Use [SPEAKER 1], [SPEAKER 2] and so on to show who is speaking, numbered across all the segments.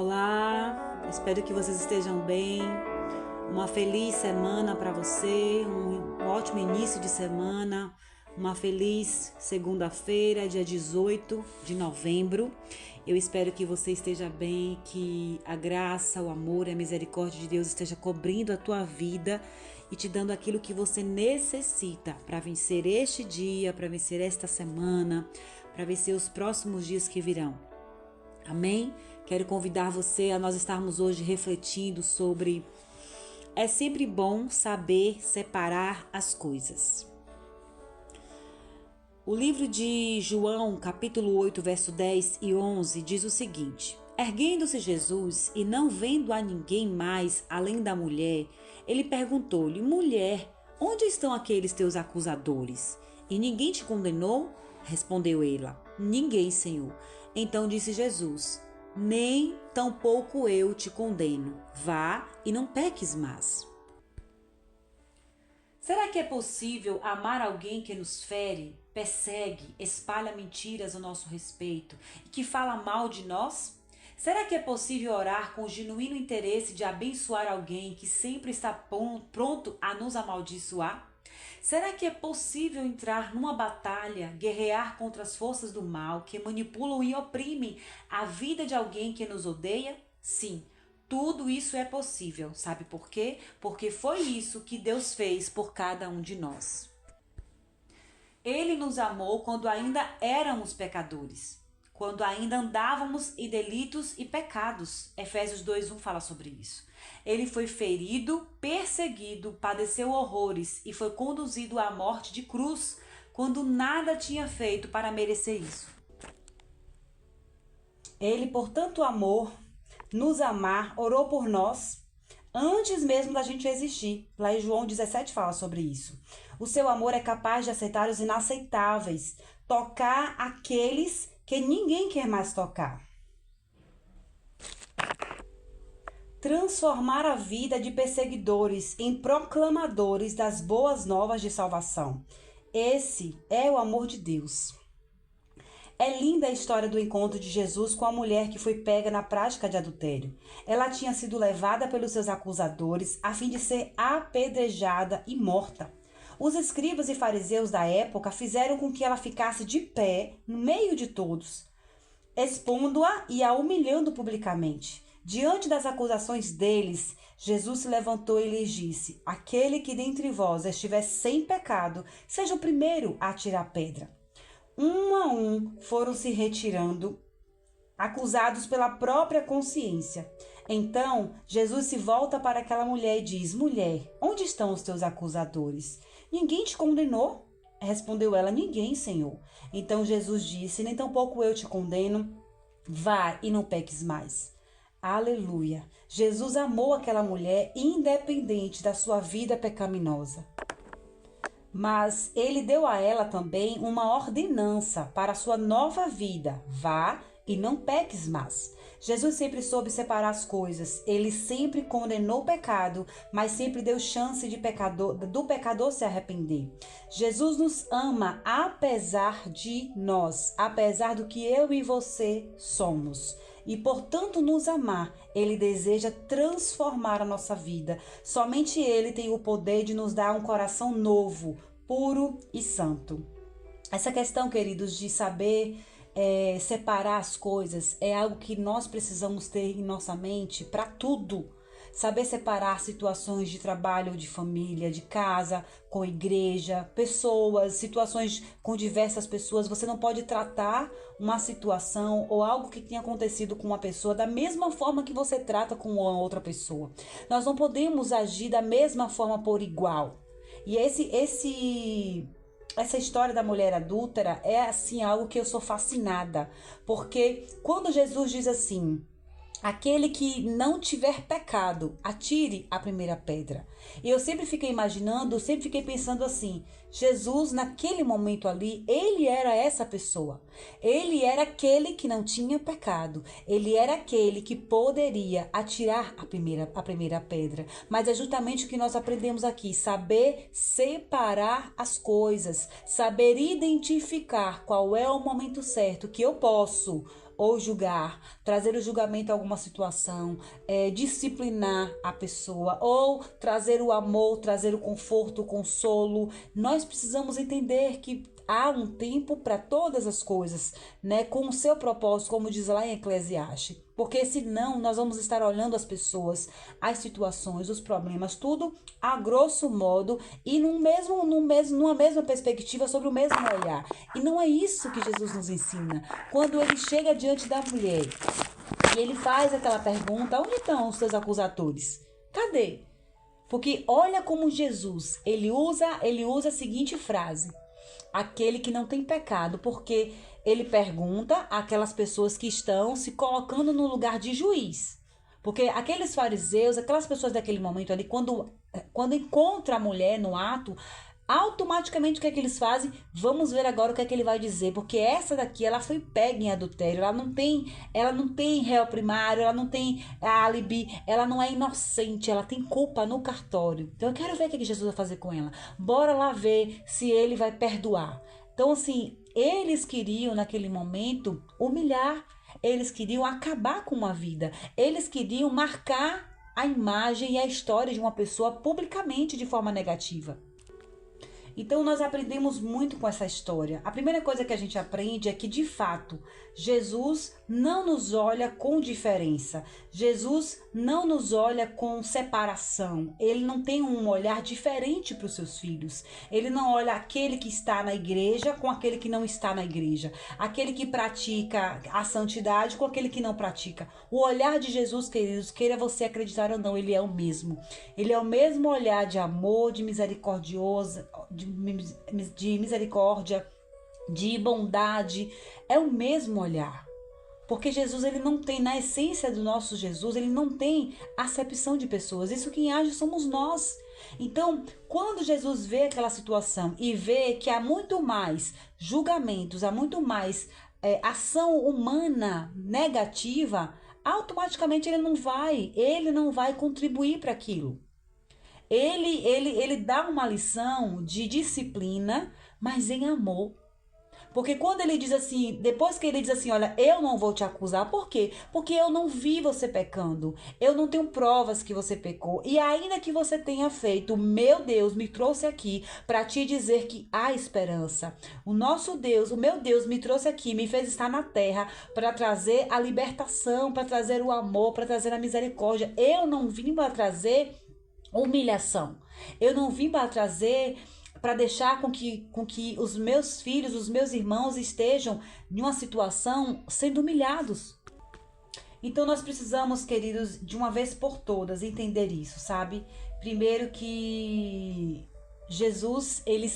[SPEAKER 1] Olá, espero que vocês estejam bem. Uma feliz semana para você, um ótimo início de semana, uma feliz segunda-feira, dia 18 de novembro. Eu espero que você esteja bem, que a graça, o amor e a misericórdia de Deus esteja cobrindo a tua vida e te dando aquilo que você necessita para vencer este dia, para vencer esta semana, para vencer os próximos dias que virão. Amém? Quero convidar você a nós estarmos hoje refletindo sobre é sempre bom saber separar as coisas. O livro de João, capítulo 8, verso 10 e 11, diz o seguinte: Erguendo-se Jesus e não vendo a ninguém mais além da mulher, ele perguntou-lhe: Mulher, onde estão aqueles teus acusadores? E ninguém te condenou? Respondeu ela: Ninguém, Senhor. Então disse Jesus: Nem tampouco eu te condeno. Vá e não peques mais. Será que é possível amar alguém que nos fere, persegue, espalha mentiras a nosso respeito e que fala mal de nós? Será que é possível orar com o genuíno interesse de abençoar alguém que sempre está pronto a nos amaldiçoar? Será que é possível entrar numa batalha, guerrear contra as forças do mal que manipulam e oprimem a vida de alguém que nos odeia? Sim, tudo isso é possível. Sabe por quê? Porque foi isso que Deus fez por cada um de nós. Ele nos amou quando ainda éramos pecadores, quando ainda andávamos em delitos e pecados. Efésios 2:1 fala sobre isso. Ele foi ferido, perseguido, padeceu horrores e foi conduzido à morte de cruz, quando nada tinha feito para merecer isso. Ele, por tanto amor, nos amar, orou por nós antes mesmo da gente existir. Lá em João 17 fala sobre isso. O seu amor é capaz de aceitar os inaceitáveis, tocar aqueles que ninguém quer mais tocar. Transformar a vida de perseguidores em proclamadores das boas novas de salvação. Esse é o amor de Deus. É linda a história do encontro de Jesus com a mulher que foi pega na prática de adultério. Ela tinha sido levada pelos seus acusadores a fim de ser apedrejada e morta. Os escribas e fariseus da época fizeram com que ela ficasse de pé no meio de todos, expondo-a e a humilhando publicamente. Diante das acusações deles, Jesus se levantou e lhes disse: Aquele que dentre vós estiver sem pecado, seja o primeiro a atirar pedra. Um a um foram se retirando, acusados pela própria consciência. Então, Jesus se volta para aquela mulher e diz: Mulher, onde estão os teus acusadores? Ninguém te condenou? Respondeu ela: Ninguém, Senhor. Então Jesus disse: Nem tampouco eu te condeno. Vá e não peques mais. Aleluia! Jesus amou aquela mulher independente da sua vida pecaminosa. Mas ele deu a ela também uma ordenança para a sua nova vida: vá e não peques mais. Jesus sempre soube separar as coisas. Ele sempre condenou o pecado, mas sempre deu chance do pecador se arrepender. Jesus nos ama apesar de nós, apesar do que eu e você somos. E por tanto nos amar, ele deseja transformar a nossa vida. Somente ele tem o poder de nos dar um coração novo, puro e santo. Essa questão, queridos, de saber separar as coisas é algo que nós precisamos ter em nossa mente para tudo. Saber separar situações de trabalho, de família, de casa, com igreja, pessoas, situações com diversas pessoas. Você não pode tratar uma situação ou algo que tenha acontecido com uma pessoa da mesma forma que você trata com outra pessoa. Nós não podemos agir da mesma forma por igual. E essa história da mulher adúltera é assim algo que eu sou fascinada. Porque quando Jesus diz assim: Aquele que não tiver pecado, atire a primeira pedra. E eu sempre fiquei imaginando, sempre fiquei pensando assim: Jesus, naquele momento ali, ele era essa pessoa. Ele era aquele que não tinha pecado. Ele era aquele que poderia atirar a primeira pedra. Mas é justamente o que nós aprendemos aqui: saber separar as coisas, saber identificar qual é o momento certo que eu posso ou julgar, trazer o julgamento a alguma situação, disciplinar a pessoa, ou trazer o amor, trazer o conforto, o consolo. Nós precisamos entender que há um tempo para todas as coisas, né? Com o seu propósito, como diz lá em Eclesiastes. Porque senão nós vamos estar olhando as pessoas, as situações, os problemas, tudo a grosso modo e numa mesma perspectiva, sobre o mesmo olhar. E não é isso que Jesus nos ensina. Quando ele chega diante da mulher e ele faz aquela pergunta: onde estão os seus acusadores? Cadê? Porque olha como Jesus, ele usa a seguinte frase: aquele que não tem pecado, porque ele pergunta àquelas pessoas que estão se colocando no lugar de juiz. Porque aqueles fariseus, aquelas pessoas daquele momento ali, quando encontra a mulher no ato, automaticamente o que é que eles fazem? Vamos ver agora o que é que ele vai dizer, porque essa daqui, ela foi pega em adultério, ela não tem réu primário, ela não tem álibi, ela não é inocente, ela tem culpa no cartório. Então eu quero ver o que Jesus vai fazer com ela. Bora lá ver se ele vai perdoar. Então assim, eles queriam naquele momento humilhar, eles queriam acabar com uma vida, eles queriam marcar a imagem e a história de uma pessoa publicamente de forma negativa. Então nós aprendemos muito com essa história. A primeira coisa que a gente aprende é que, de fato, Jesus não nos olha com diferença. Jesus não nos olha com separação. Ele não tem um olhar diferente para os seus filhos. Ele não olha aquele que está na igreja com aquele que não está na igreja. Aquele que pratica a santidade com aquele que não pratica. O olhar de Jesus, queridos, queira você acreditar ou não, ele é o mesmo. Ele é o mesmo olhar de amor, de misericordiosa, de misericórdia, de bondade. É o mesmo olhar. Porque Jesus, ele não tem, na essência do nosso Jesus, ele não tem acepção de pessoas. Isso quem age somos nós. Então, quando Jesus vê aquela situação e vê que há muito mais julgamentos, há muito mais ação humana negativa, automaticamente ele não vai contribuir para aquilo. Ele dá uma lição de disciplina, mas em amor. Porque quando ele diz assim, depois que ele diz assim, olha, eu não vou te acusar, por quê? Porque eu não vi você pecando, eu não tenho provas que você pecou, e ainda que você tenha feito, meu Deus me trouxe aqui para te dizer que há esperança. O nosso Deus, o meu Deus me trouxe aqui, me fez estar na terra para trazer a libertação, para trazer o amor, para trazer a misericórdia. Eu não vim para trazer humilhação, eu não vim para trazer, para deixar com que os meus filhos, os meus irmãos estejam em uma situação sendo humilhados. Então nós precisamos, queridos, de uma vez por todas entender isso, sabe? Primeiro que Jesus, ele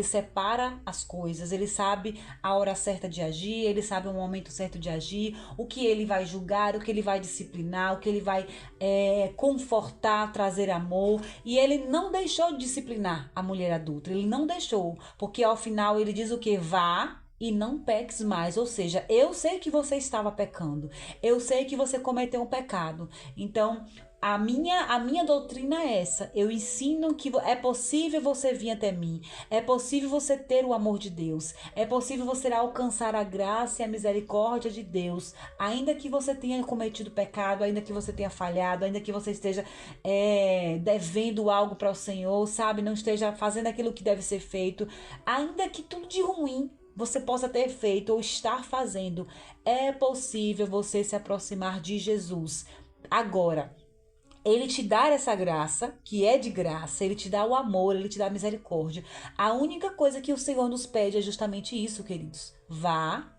[SPEAKER 1] separa as coisas, ele sabe a hora certa de agir, ele sabe o momento certo de agir, o que ele vai julgar, o que ele vai disciplinar, o que ele vai confortar, trazer amor. E ele não deixou de disciplinar a mulher adulta, ele não deixou, porque ao final ele diz o que? Vá e não peques mais. Ou seja, eu sei que você estava pecando, eu sei que você cometeu um pecado, então a minha doutrina é essa. Eu ensino que é possível você vir até mim. É possível você ter o amor de Deus. É possível você alcançar a graça e a misericórdia de Deus. Ainda que você tenha cometido pecado, ainda que você tenha falhado, ainda que você esteja devendo algo para o Senhor, sabe? Não esteja fazendo aquilo que deve ser feito. Ainda que tudo de ruim você possa ter feito ou estar fazendo, é possível você se aproximar de Jesus. Agora, ele te dá essa graça, que é de graça, ele te dá o amor, ele te dá a misericórdia. A única coisa que o Senhor nos pede é justamente isso, queridos. Vá,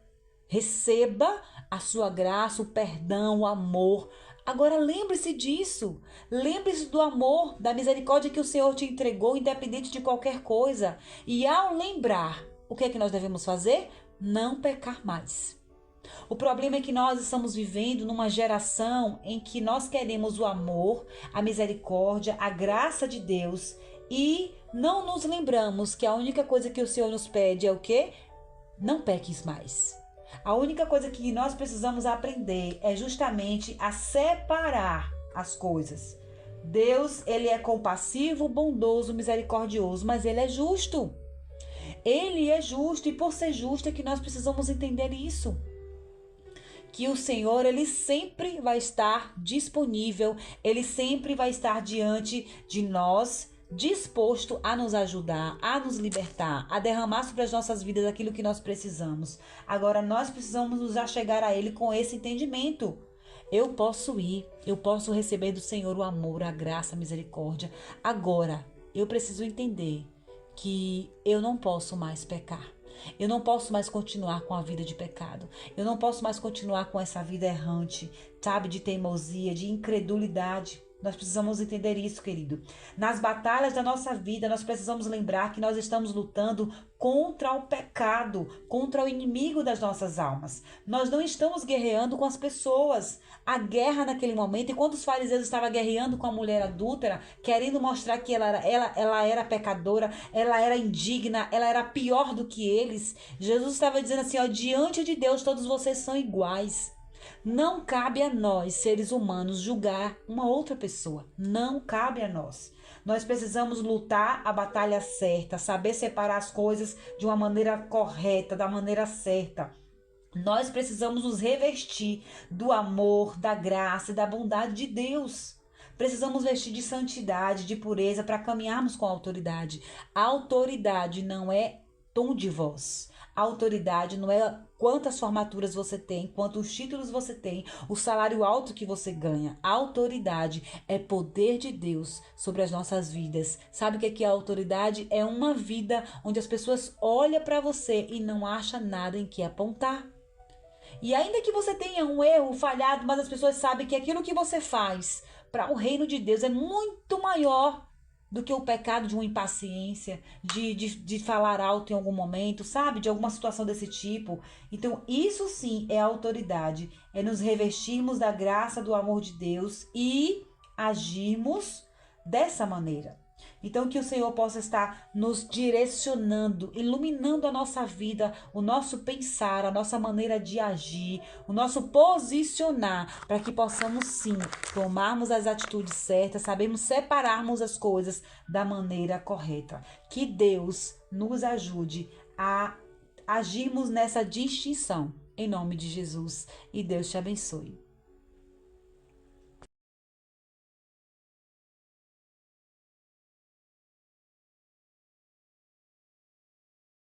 [SPEAKER 1] receba a sua graça, o perdão, o amor. Agora lembre-se disso. Lembre-se do amor, da misericórdia que o Senhor te entregou, independente de qualquer coisa. E ao lembrar, o que é que nós devemos fazer? Não pecar mais. O problema é que nós estamos vivendo numa geração em que nós queremos o amor, a misericórdia, a graça de Deus e
[SPEAKER 2] não nos lembramos que a única coisa que o Senhor nos pede é o quê? Não peques mais.
[SPEAKER 1] A única coisa que nós precisamos aprender é justamente a separar as coisas. Deus, ele é compassivo, bondoso, misericordioso, mas ele é justo. Ele é justo e por ser justo é que nós precisamos entender isso. Que o Senhor, ele sempre vai estar disponível, ele sempre vai estar diante de nós, disposto a nos ajudar, a nos libertar, a derramar sobre as nossas vidas aquilo que nós precisamos. Agora, nós precisamos nos achegar a ele com esse entendimento. Eu posso ir, eu posso receber do Senhor o amor, a graça, a misericórdia. Agora, eu preciso entender que eu não posso mais pecar. Eu não posso mais continuar com a vida de pecado. Eu não posso mais continuar com essa vida errante, sabe, de teimosia, de incredulidade. Nós precisamos entender isso, querido. Nas batalhas da nossa vida, nós precisamos lembrar que nós estamos lutando contra o pecado, contra o inimigo das nossas almas. Nós não estamos guerreando com as pessoas. A guerra naquele momento, enquanto os fariseus estavam guerreando com a mulher adúltera, querendo mostrar que ela era pecadora, ela era indigna, ela era pior do que eles, Jesus estava dizendo assim, ó, diante de Deus todos vocês são iguais. Não cabe a nós, seres humanos, julgar uma outra pessoa. Não cabe a nós. Nós precisamos lutar a batalha certa, saber separar as coisas de uma maneira correta, da maneira certa. Nós precisamos nos revestir do amor, da graça e da bondade de Deus. Precisamos vestir de santidade, de pureza para caminharmos com a autoridade. A autoridade não é tom de voz. A autoridade não é quantas formaturas você tem, quantos títulos você tem, o salário alto que você ganha. A autoridade é poder de Deus sobre as nossas vidas. Sabe o que é a autoridade? É uma vida onde as pessoas olham para você e não acham nada em que apontar. E ainda que você tenha um erro falhado, mas as pessoas sabem que aquilo que você faz para o reino de Deus é muito maior do que o pecado de uma impaciência, de falar alto em algum momento, sabe? De alguma situação desse tipo. Então, isso sim é autoridade. É nos revestirmos da graça, do amor de Deus e agirmos dessa maneira. Então, que o Senhor possa estar nos direcionando, iluminando a nossa vida, o nosso pensar, a nossa maneira de agir, o nosso posicionar, para que possamos sim tomarmos as atitudes certas, sabemos separarmos as coisas da maneira correta. Que Deus nos ajude a agirmos nessa distinção, em nome de Jesus. E Deus te abençoe.